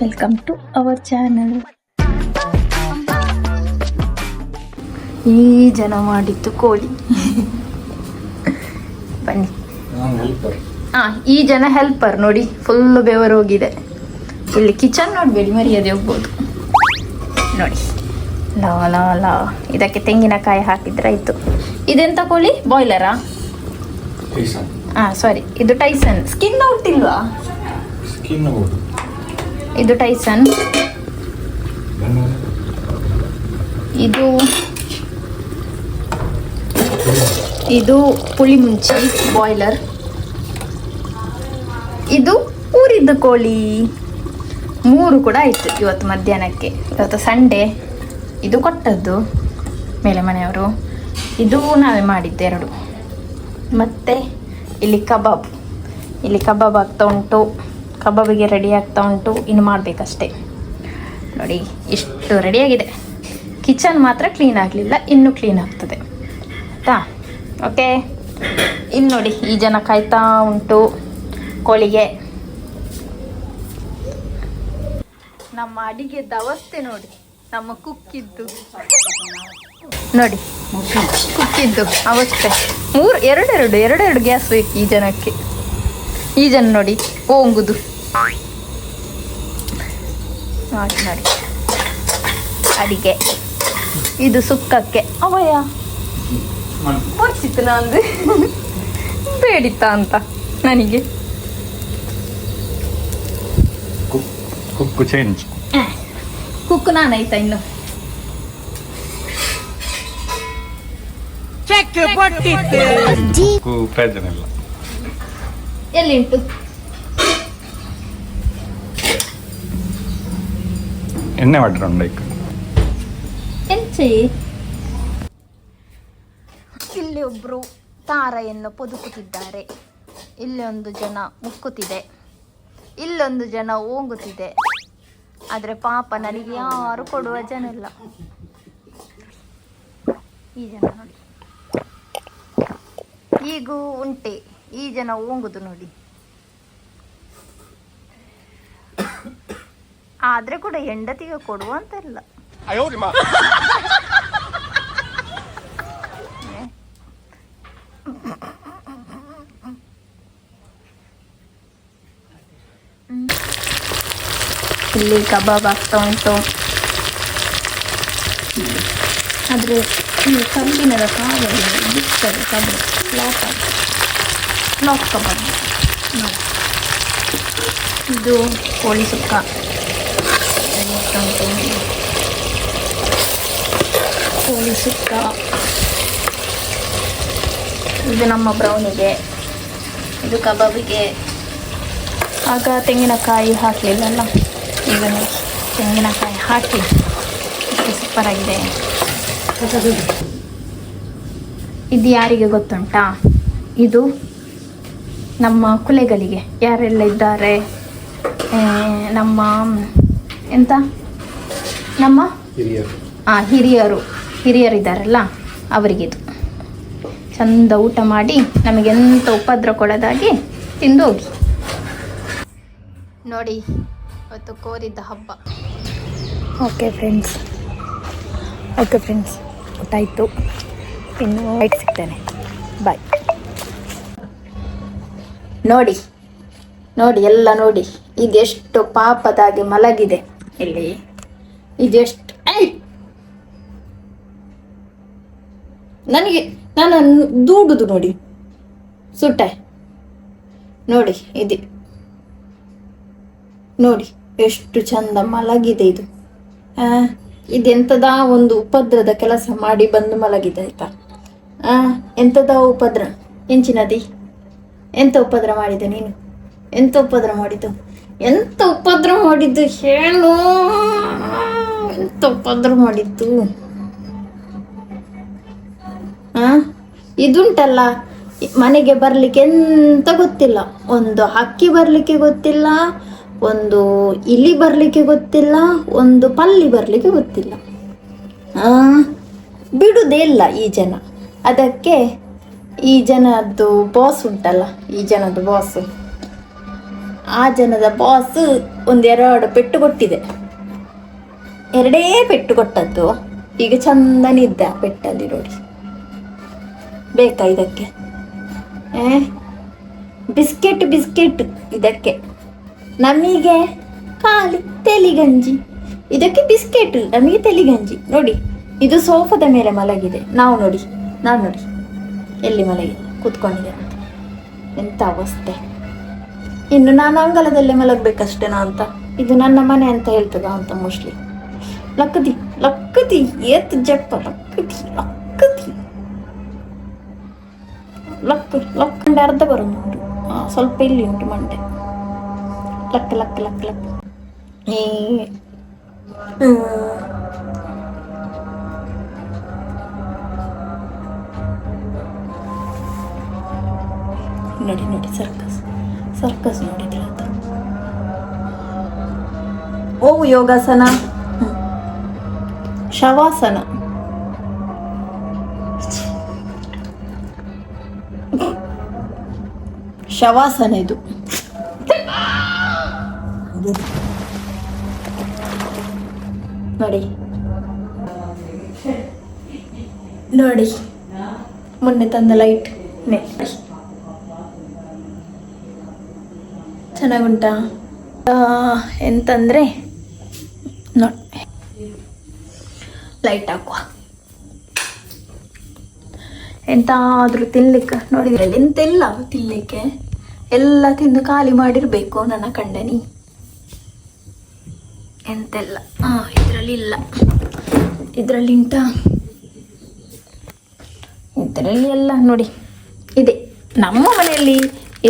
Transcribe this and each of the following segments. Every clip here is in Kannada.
Welcome to our channel. ಈ ಜನ ಮಾಡಿದ್ದು ಕೋಳಿ. ಬನ್ನಿ. ಈ ಜನ ಹೆಲ್ಪರ್ ನೋಡಿ, ಫುಲ್ ಬೆವರು ಹೋಗಿದೆ. ಇಲ್ಲಿ ಕಿಚನ್ ನೋಡ್ಬೇಡಿ, ಮರ್ಯಾದೆ ಹೋಗ್ಬೋದು ನೋಡಿ. ಲಾ ಲಾ ಲಾ, ಇದಕ್ಕೆ ತೆಂಗಿನಕಾಯಿ ಹಾಕಿದ್ರೆ ಆಯ್ತು. ಇದೆಂತ ಕೋಳಿ? ಬಾಯ್ಲರಾ? ಸಾರಿ, ಇದು ಟೈಸನ್. ಸ್ಕಿನ್ ಔಟ್ ಇಲ್ವಾ? ಇದು ಟೈಸನ್. ಇದು ಪುಳಿ ಮುಂಚಿ ಬಾಯ್ಲರ್. ಇದು ಊರಿದ್ದು ಕೋಳಿ. 3 ಕೂಡ ಆಯ್ತು ಇವತ್ತು ಮಧ್ಯಾಹ್ನಕ್ಕೆ. ಇವತ್ತು ಸಂಡೇ. ಇದು ಕೊಟ್ಟದ್ದು ಮೇಲೆ ಮನೆಯವರು, ಇದು ನಾವೇ ಮಾಡಿದ್ದೆ 2. ಮತ್ತೆ ಇಲ್ಲಿ ಕಬಾಬ್ ಆಗ್ತಾ ಉಂಟು. ಕಬಾಬಿಗೆ ರೆಡಿ ಆಗ್ತಾ ಉಂಟು, ಇನ್ನು ಮಾಡಬೇಕಷ್ಟೇ. ನೋಡಿ ಇಷ್ಟು ರೆಡಿಯಾಗಿದೆ. ಕಿಚನ್ ಮಾತ್ರ ಕ್ಲೀನ್ ಆಗಲಿಲ್ಲ, ಇನ್ನೂ ಕ್ಲೀನ್ ಆಗ್ತದೆ ಆಯಿತಾ? ಓಕೆ. ಇಲ್ಲಿ ನೋಡಿ, ಈ ಜನ ಕಾಯ್ತಾ ಉಂಟು ಕೋಳಿಗೆ. ನಮ್ಮ ಅಡಿಗೆದ ಅವಸ್ಥೆ ನೋಡಿ, ನಮ್ಮ ಕುಕ್ಕಿದ್ದು ನೋಡಿ, ಕುಕ್ಕಿದ್ದು ಅವಸ್ಥೆ. 2 ಗ್ಯಾಸ್ ಬೇಕು ಈ ಜನಕ್ಕೆ. ಈ ಜನ ನೋಡಿ ಓಂಗುದು ನೋಡಿ ನೋಡಿ ಅಡಿಗೆ. ಇದು ಸುಕ್ಕಕ್ಕೆ ಅವಯ್ಯ ಬರ್ಸಿತ್ತು, ನಾನು ಬೇಡಿತ್ತ ಅಂತ ನನಗೆ. ಕುಕ್ಕು ಚೇಂಜ್. ಕುಕ್ಕು ನಾನಾಯ್ತಾ ಇನ್ನು. ಪ್ರಯೋಜನ ಇಲ್ಲ. ಎಲ್ಲಿ ಉಂಟು? ಎಣ್ಣೆ ಮಾಡಿರೋಣ ಎಂಚಿ. ಇಲ್ಲಿ ಒಬ್ರು ತಾರೆಯನ್ನು ಪೊದುಕುತ್ತಿದ್ದಾರೆ. ಇಲ್ಲಿ ಒಂದು ಜನ ಮುಕ್ಕುತ್ತಿದೆ, ಇಲ್ಲೊಂದು ಜನ ಓಂಗುತ್ತಿದೆ. ಆದರೆ ಪಾಪ ನನಗೆ ಯಾರು ಕೊಡುವ ಜನ ಇಲ್ಲ. ಈ ಜನ ನೋಡಿ, ಈಗೂ ಉಂಟೆ. ಈ ಜನ ಓಂಗುದು ನೋಡಿ. ಆದ್ರೆ ಕೂಡ ಹೆಂಡತಿಗೆ ಕೊಡುವಂತ ಇಲ್ಲ. ಇಲ್ಲಿ ಕಬಾಬ್ ಆಗ್ತಾ ಉಂಟು. ಆದ್ರೆ ಈ ಕಬ್ಬಿಣದ ಕಾವಲ್ಲಿ ಬಿಡ್ತದೆ ಕಬಾಬ್. ಲಾಕ್ ಕಬಾಬ್. ಇದು ಕೋಳಿ ಸುಕ್ಕ ಉಂಟು. ಕೋಳಿ ಸುಕ್ಕ. ಇದು ನಮ್ಮ ಬ್ರೌನಿಗೆ, ಇದು ಕಬಾಬಿಗೆ. ಆಗ ತೆಂಗಿನಕಾಯಿ ಹಾಕಲಿಲ್ಲಲ್ಲ, ಈಗ ತೆಂಗಿನಕಾಯಿ ಹಾಕಿ ಸೂಪರಾಗಿದೆ. ಇದು ಯಾರಿಗೆ ಗೊತ್ತುಂಟಾ? ಇದು ನಮ್ಮ ಕುಲೆಗಳಿಗೆ ಯಾರೆಲ್ಲ ಇದ್ದಾರೆ, ನಮ್ಮ ಎಂತ ನಮ್ಮ ಹಿರಿಯರಿದ್ದಾರಲ್ಲ ಅವರಿಗಿದು. ಚಂದ ಊಟ ಮಾಡಿ ನಮಗೆಂತ ಉಪದ್ರ ಕೊಡೋದಾಗಿ ತಿಂದು ಹೋಗಿ. ನೋಡಿ ಇವತ್ತು ಕೋರಿದ್ದ ಹಬ್ಬ. ಓಕೆ ಫ್ರೆಂಡ್ಸ್, ಊಟ ಆಯಿತು. ಇನ್ನು ಲೈಟ್ ಸಿಗ್ತೇನೆ. ಬಾಯ್. ನೋಡಿ ಎಲ್ಲ ನೋಡಿ, ಇದೆಷ್ಟು ಪಾಪದಾಗಿ ಮಲಗಿದೆ ಇಲ್ಲಿ. ಇದೆಷ್ಟು ನಾನು ದೂಡುದು ನೋಡಿ, ಸುಟ್ಟೆ ನೋಡಿ. ನೋಡಿ ಎಷ್ಟು ಚಂದ ಮಲಗಿದೆ ಇದು. ಇದೆಂಥದ ಒಂದು ಉಪದ್ರದ ಕೆಲಸ ಮಾಡಿ ಬಂದು ಮಲಗಿದೆ ಆಯ್ತಾ? ಎಂಥದ ಉಪದ್ರ ಎಂಚಿನದಿ? ಎಂಥ ಉಪದ್ರ ಮಾಡಿದೆ ನೀನು? ಎಂಥ ಉಪದ್ರ ಮಾಡಿದ್ದು ಹೇಳು. ಎಂಥ ಉಪದ್ರ ಮಾಡಿದ್ದು? ಇದುಂಟಲ್ಲ, ಮನೆಗೆ ಬರ್ಲಿಕ್ಕೆ ಎಂತ ಗೊತ್ತಿಲ್ಲ. ಒಂದು ಹಕ್ಕಿ ಬರ್ಲಿಕ್ಕೆ ಗೊತ್ತಿಲ್ಲ, ಒಂದು ಇಲಿ ಬರ್ಲಿಕ್ಕೆ ಗೊತ್ತಿಲ್ಲ, ಒಂದು ಪಲ್ಲಿ ಬರ್ಲಿಕ್ಕೆ ಗೊತ್ತಿಲ್ಲ. ಬಿಡುವುದೇ ಇಲ್ಲ ಈ ಜನ. ಅದಕ್ಕೆ ಈ ಜನದ್ದು ಬಾಸ್ ಉಂಟಲ್ಲ, ಈ ಜನದ್ದು ಬಾಸ್ ಆ ಜನದ ಬಾಸ್ ಒಂದೆರಡು ಪೆಟ್ಟು ಕೊಟ್ಟಿದೆ, ಎರಡೇ ಪೆಟ್ಟು ಕೊಟ್ಟದ್ದು. ಈಗ ಚಂದನಿದ್ದ ಪೆಟ್ಟಲ್ಲಿ ನೋಡಿ. ಬೇಕಾ ಇದಕ್ಕೆ ಬಿಸ್ಕೆಟ್ ಬಿಸ್ಕೆಟ್ ಇದಕ್ಕೆ, ನಮಗೆ ಖಾಲಿ ತೆಲಿಗಂಜಿ. ಇದಕ್ಕೆ ಬಿಸ್ಕೆಟ್, ನಮಗೆ ತೆಲಿಗಂಜಿ. ನೋಡಿ ಇದು ಸೋಫಾದ ಮೇಲೆ ಮಲಗಿದೆ. ನಾನು ನೋಡಿ ಎಲ್ಲಿ ಮಲಗಿದೆ, ಕೂತ್ಕೊಂಡಿದೆ ಅಂತ. ಎಂಥ ಅವಸ್ಥೆ. ಇನ್ನು ನಾನು ಅಂಗಳದಲ್ಲೇ ಮಲಗಬೇಕಷ್ಟೇನಾ ಅಂತ. ಇದು ನನ್ನ ಮನೆ ಅಂತ ಹೇಳ್ತದ ಅಂತ ಮೋಸ್ಟ್ಲಿ. ಲಕ್ಕದಿ ಏತ್ ಜಪ್ಪ ಲಕ್ಕಂಡೆ ಅರ್ಧ ಬರೋದು ಉಂಟು, ಸ್ವಲ್ಪ ಇಲ್ಲಿ ಉಂಟು ಮಂಡೆ. ಲಕ್ ನೋಡಿ ಸರ್ಕಸ್ ನೋಡಿದ್ರೆ ಅದು. ಯೋಗಾಸನ, ಶವಾಸನ, ಶವಾಸನ ಇದು. ನೋಡಿ ಮೊನ್ನೆ ತಂದ ಲೈಟ್ ಚೆನ್ನಾಗುಂಟಾ? ಎಂತಂದ್ರೆ ನೋಡಿ, ಲೈಟ್ ಹಾಕುವ. ಎಂತಾದ್ರೂ ತಿನ್ಲಿಕ್ಕೆ ನೋಡಿದ್ರೆ ಎಂತೆಲ್ಲ ತಿನ್ಲಿಕ್ಕೆ ಎಲ್ಲ ತಿಂದು ಖಾಲಿ ಮಾಡಿರ್ಬೇಕು ನನ್ನ ಕಂಡನಿ. ಎಂತೆಲ್ಲ ಇದರಲ್ಲಿ ಇಲ್ಲ, ಇದರಲ್ಲಿ ಉಂಟಾ? ಇದರಲ್ಲಿ ಎಲ್ಲ ನೋಡಿ ಇದೆ. ನಮ್ಮ ಮನೆಯಲ್ಲಿ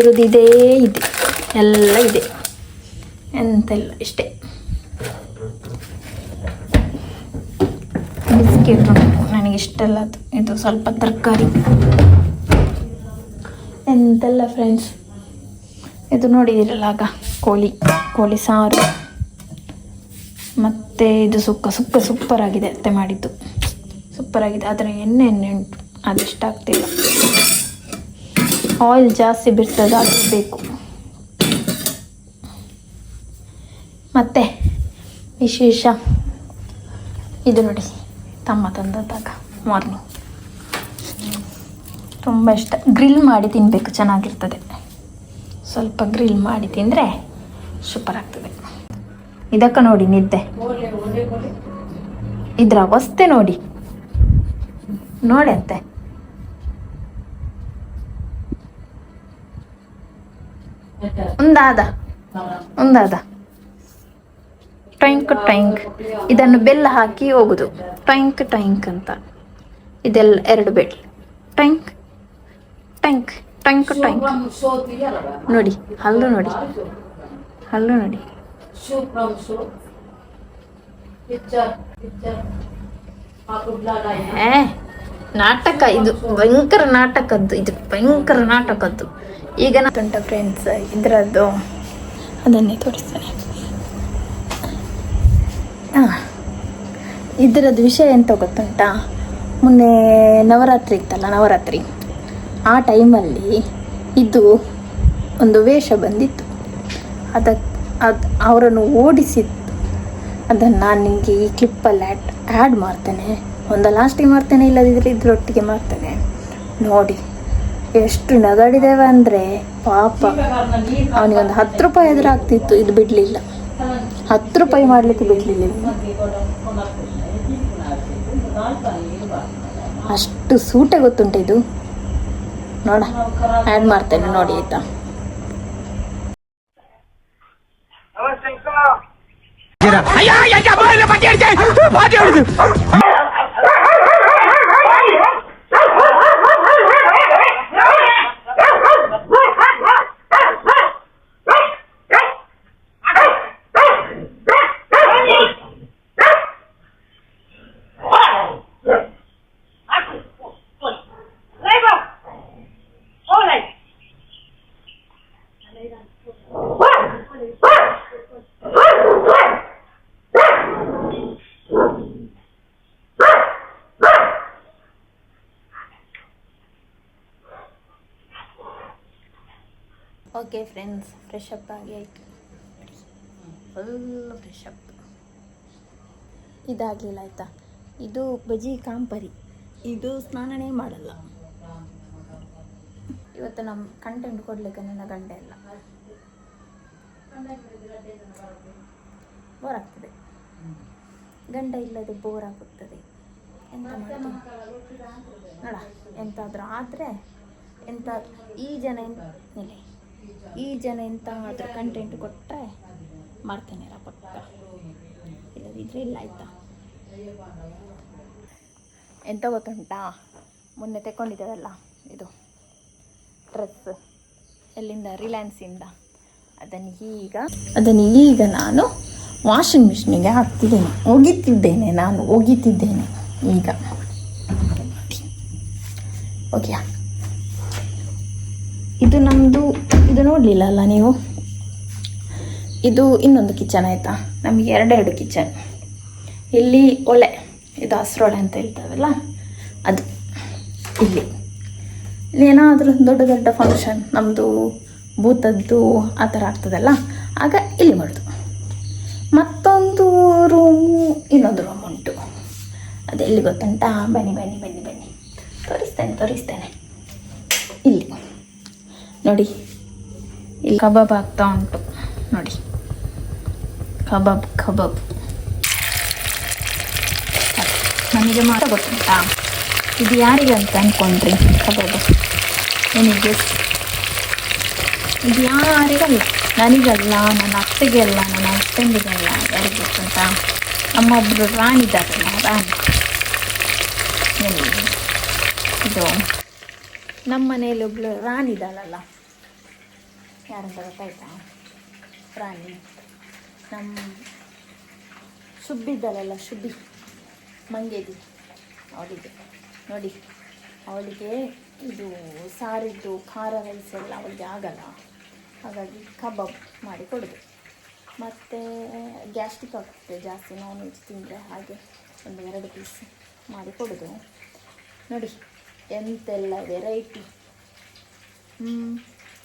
ಇರೋದಿದೆ, ಇದೆ ಎಲ್ಲ ಇದೆ, ಎಂತೆಲ್ಲ ಇಷ್ಟೇ. ಬಿಸ್ಕೆಟ್ ನನಗೆ ಇಷ್ಟಲ್ಲ ಅದು. ಇದು ಸ್ವಲ್ಪ ತರಕಾರಿ ಎಂತೆಲ್ಲ ಫ್ರೆಂಡ್ಸ್. ಇದು ನೋಡಿದಿರಲ್ಲ ಆಗ ಕೋಳಿ ಸಾರು, ಮತ್ತು ಇದು ಸುಕ್ಕ ಸೂಪರ್ ಆಗಿದೆ. ಅತ್ತೆ ಮಾಡಿದ್ದು ಸೂಪರ್ ಆಗಿದೆ. ಆದರೆ ಎಣ್ಣೆ ಉಂಟು, ಅದಿಷ್ಟ ಆಗ್ತಿಲ್ಲ. ಆಯಿಲ್ ಜಾಸ್ತಿ ಬಿಡ್ತದೆ, ಅದು ಬೇಕು. ಮತ್ತು ವಿಶೇಷ ಇದು ನೋಡಿ, ತಮ್ಮ ತಂದದ್ದಾಗ ಮಾರ್ನಿಂಗ್ ತುಂಬ ಇಷ್ಟ. ಗ್ರಿಲ್ ಮಾಡಿ ತಿನ್ನಬೇಕು, ಚೆನ್ನಾಗಿರ್ತದೆ. ಸ್ವಲ್ಪ ಗ್ರಿಲ್ ಮಾಡಿ ತಿಂದರೆ ಸೂಪರ್ ಆಗ್ತದೆ. ಇದಕ್ಕೆ ನೋಡಿ ನಿದ್ದೆ, ಇದ್ರ ಅವಸ್ಥೆ ನೋಡಿ ಅಂತೆ. ಒಂದಾದ ಟ್ಯಾಂಕ್ ಇದನ್ನು ಬೆಲ್ಲ ಹಾಕಿ ಹೋಗುದು ಟ್ಯಾಂಕ್ ಅಂತ. ಇದೆಲ್ಲ 2 ಬೆಲ್ ಟ್ಯಾಂಕ್ ನೋಡಿ. ಹಲ್ಲು ನೋಡಿ ನಾಟಕ ಇದು, ಭಯಂಕರ ನಾಟಕದ್ದು ಇದು, ಭಯಂಕರ ನಾಟಕದ್ದು. ಈಗ ಉಂಟ ಫ್ರೆಂಡ್ಸ್, ಇದರದ್ದು ಅದನ್ನೇ ತೋರಿಸ್ತೇನೆ. ಇದರದ್ದು ವಿಷಯ ಎಂತ ಗೊತ್ತುಂಟಾ? ಮೊನ್ನೆ ನವರಾತ್ರಿ ಇತ್ತಲ್ಲ, ಆ ಟೈಮಲ್ಲಿ ಇದು ಒಂದು ವೇಷ ಬಂದಿತ್ತು. ಅದು ಅವರನ್ನು ಓಡಿಸಿತ್ತು. ಅದನ್ನು ನಾನು ನಿಮಗೆ ಈ ಕ್ಲಿಪ್ಪಲ್ಲಿ ಆ್ಯಡ್ ಮಾಡ್ತೇನೆ. ಒಂದು ಲಾಸ್ಟಿಗೆ ಮಾಡ್ತೇನೆ, ಇಲ್ಲದಿದ್ದರೆ ಇದರೊಟ್ಟಿಗೆ ಮಾಡ್ತೇನೆ. ನೋಡಿ ಎಷ್ಟು ನಗಾಡಿದ್ದೇವೆ ಅಂದರೆ ಪಾಪ. ಅವನಿಗೊಂದು 10 ರೂಪಾಯಿ ಎದುರು ಆಗ್ತಿತ್ತು, ಇದು ಬಿಡಲಿಲ್ಲ. 10 ರೂಪಾಯಿ ಮಾಡಲಿಕ್ಕೆ ಬಿಡಲಿಲ್ಲ. ಅಷ್ಟು ಸೂಟೆ ಗೊತ್ತುಂಟು ಇದು. ನೋಡ ಆ್ಯಡ್ ಮಾಡ್ತೇನೆ ನೋಡಿ, ಆಯ್ತಾ? ಓಕೆ ಫ್ರೆಂಡ್ಸ್, ಫ್ರೆಶ್ ಅಪ್ ಆಗಿ ಆಯಿತು. Full fresh up. ಇದಾಗಲಿಲ್ಲ ಆಯಿತಾ. ಇದು ಬಜಿ ಕಾಂಪರಿ, ಇದು ಸ್ನಾನನೇ ಮಾಡಲ್ಲ. ಇವತ್ತು ನಮ್ಮ ಕಂಟೆಂಟ್ ಕೊಡಲಿಕ್ಕೆ ನನ್ನ ಗಂಡ ಎಲ್ಲ ಬೋರ್ ಆಗ್ತದೆ. ಗಂಡ ಇಲ್ಲದೆ ಬೋರ್ ಆಗುತ್ತದೆ. ಎಂತ ಮಾಡ್ತೀನಿ ನೋಡ. ಎಂತಾದರೂ ಆದರೆ ಈ ಜನ ಎಂತ ಆದರೂ ಕಂಟೆಂಟ್ ಕೊಟ್ಟರೆ ಮಾಡ್ತೇನೆ ಪಕ್ಕ, ಇಲ್ಲದಿದ್ದರೆ ಇಲ್ಲ ಆಯಿತಾ. ಎಂತ ಗೊತ್ತುಂಟಾ, ಮೊನ್ನೆ ತಗೊಂಡಿದ್ದೇವಲ್ಲ ಇದು ಡ್ರೆಸ್, ಎಲ್ಲಿಂದ, ರಿಲಯನ್ಸಿಂದ. ಅದನ್ನು ಈಗ ನಾನು ವಾಷಿಂಗ್ ಮಿಷಿನಿಗೆ ಹಾಕ್ತಿದ್ದೇನೆ, ಒಗಿತಿದ್ದೇನೆ ಈಗ. ಓಕೆ, ಇದು ನಮ್ಮದು, ಇದು ನೋಡಲಿಲ್ಲ ಅಲ್ಲ ನೀವು. ಇದು ಇನ್ನೊಂದು ಕಿಚನ್ ಆಯಿತಾ. ನಮಗೆ ಎರಡೆರಡು ಕಿಚನ್. ಇಲ್ಲಿ ಒಲೆ, ಇದು ಹಸ್ರೊಳೆ ಅಂತ ಹೇಳ್ತಾವಲ್ಲ ಅದು. ಇಲ್ಲಿ ಏನಾದರೂ ದೊಡ್ಡ ದೊಡ್ಡ ಫಂಕ್ಷನ್, ನಮ್ಮದು ಭೂತದ್ದು ಆ ಥರ ಆಗ್ತದಲ್ಲ, ಆಗ ಇಲ್ಲಿ ಮಾಡೋದು. ಮತ್ತೊಂದು ರೂಮು, ಇನ್ನೊಂದು ರೂಮ್ ಉಂಟು. ಅದೆಲ್ಲಿ ಗೊತ್ತುಂಟಾ? ಬನ್ನಿ ತೋರಿಸ್ತೇನೆ. ಇಲ್ಲಿ ನೋಡಿ, ಇಲ್ಲಿ ಕಬಾಬ್ ಆಗ್ತಾ ಉಂಟು ನೋಡಿ. ಕಬಾಬ್ ನನಗೆ ಮಾತ್ರ ಗೊತ್ತುಂಟಾ, ಇದು ಯಾರಿಗೆ ಅಂತ ಅಂದ್ಕೊಂಡ್ರಿ? ಕಬಾಬ್ ಏನಿದೆ? ಇದು ಯಾರಿಗಲ್ಲ, ನನಗಲ್ಲ, ನನ್ನ ಅತ್ತೆಗೆಲ್ಲ, ನನ್ನ ಹಸ್ಬೆಂಡಿಗೆಲ್ಲ. ಯಾರಿಗೆ ಗೊತ್ತುಂಟ? ಅಮ್ಮ ಒಬ್ಬರು ರಾಣಿ ಇದ್ದಾರಲ್ಲ, ರಾಣಿ. ಇದು ನಮ್ಮ ಮನೆಯಲ್ಲಿ ಒಬ್ಳು ರಾಣಿ ಇದ್ದಾಳಲ್ಲ, ಯಾರಂತ ಗೊತ್ತಾಯ್ತಾ? ರಾಣಿ ನಮ್ಮ ಶುಬ್ಬಿದ್ದಾಳಲ್ಲ, ಶುಬ್ಬಿ ಮಂಗೇದಿ, ಅವಳಿಗೆ ನೋಡಿ. ಅವಳಿಗೆ ಇದು ಸಾರಿದ್ದು ಖಾರ ರೈಸ್ ಎಲ್ಲ ಅವಳಿಗೆ ಆಗಲ್ಲ, ಹಾಗಾಗಿ ಕಬಾಬ್ ಮಾಡಿ ಕೊಡೋದು. ಮತ್ತು ಗ್ಯಾಸ್ಟ್ರಿಕ್ ಆಗ್ತದೆ ಜಾಸ್ತಿ ನಾನ್ ವೆಜ್ ತಿಂದರೆ, ಹಾಗೆ 1-2 ಪೀಸ್ ಮಾಡಿ ಕೊಡೋದು. ನೋಡಿ ಎಂತೆಲ್ಲ ವೆರೈಟಿ.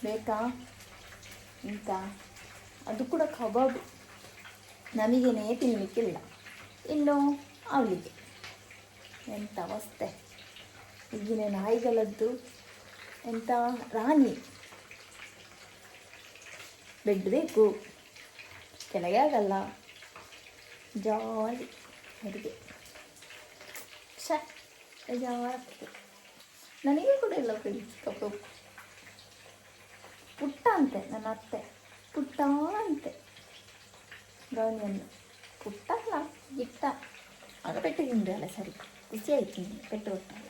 ಬೇಕಾ ಇಂಥ? ಅದು ಕೂಡ ಕಬಾಬ್. ನಮಗೇನೇ ತಿನ್ನಲಿಕ್ಕಿಲ್ಲ, ಇನ್ನು ಅವಳಿಗೆ ಎಂಥ ಅವಸ್ಥೆ. ಈಗಿನ ನಾಯಿಗಳದ್ದು ಎಂಥ ರಾಣಿ. ಬೆಡ್ ಬೇಕು, ಕೆಳಗೆ ಆಗಲ್ಲ, ಜಾಲಿ ಅಡುಗೆ. ಬೇಜಾರಾಗ್ತದೆ. ನನಗೆ ಕೂಡ ಇಲ್ಲ ಫ್ರೆಂಡ್ಸ್ ಕಬಾಬ್. ಪುಟ್ಟ ಅಂತೆ ನನ್ನ ಅತ್ತೆ, ಪುಟ್ಟ ಅಂತೆ ಗೌನಿಯನ್ನು. ಪುಟ್ಟ ಅಲ್ಲ, ಇಟ್ಟ. ಆಗ ಪೆಟ್ಟು ತಿಂದೆ ಅಲ್ಲ, ಸರಿ ಖುಷಿ ಆಯ್ತು. ಪೆಟ್ಟು ಕೊಟ್ಟಲ್ಲ,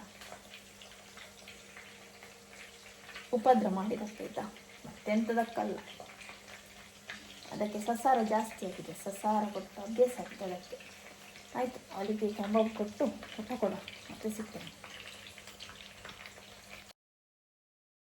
ಉಪದ್ರ ಮಾಡಿದಕ್ಕೆ ಆಯಿತಾ, ಮತ್ತೆಂಥದಕ್ಕಲ್ಲ. ಅದಕ್ಕೆ ಸಸಾರ ಜಾಸ್ತಿ ಆಗಿದೆ, ಸಸಾರ ಕೊಟ್ಟು ಅಭ್ಯಾಸ ಆಗಿದೆ ಅದಕ್ಕೆ. ಆಯಿತು, ಅವಳಿಗೆ ಕಬಾಬ್ ಕೊಟ್ಟು ಊಟ ಕೊಡು, ಮತ್ತೆ ಸಿಗ್ತೇನೆ.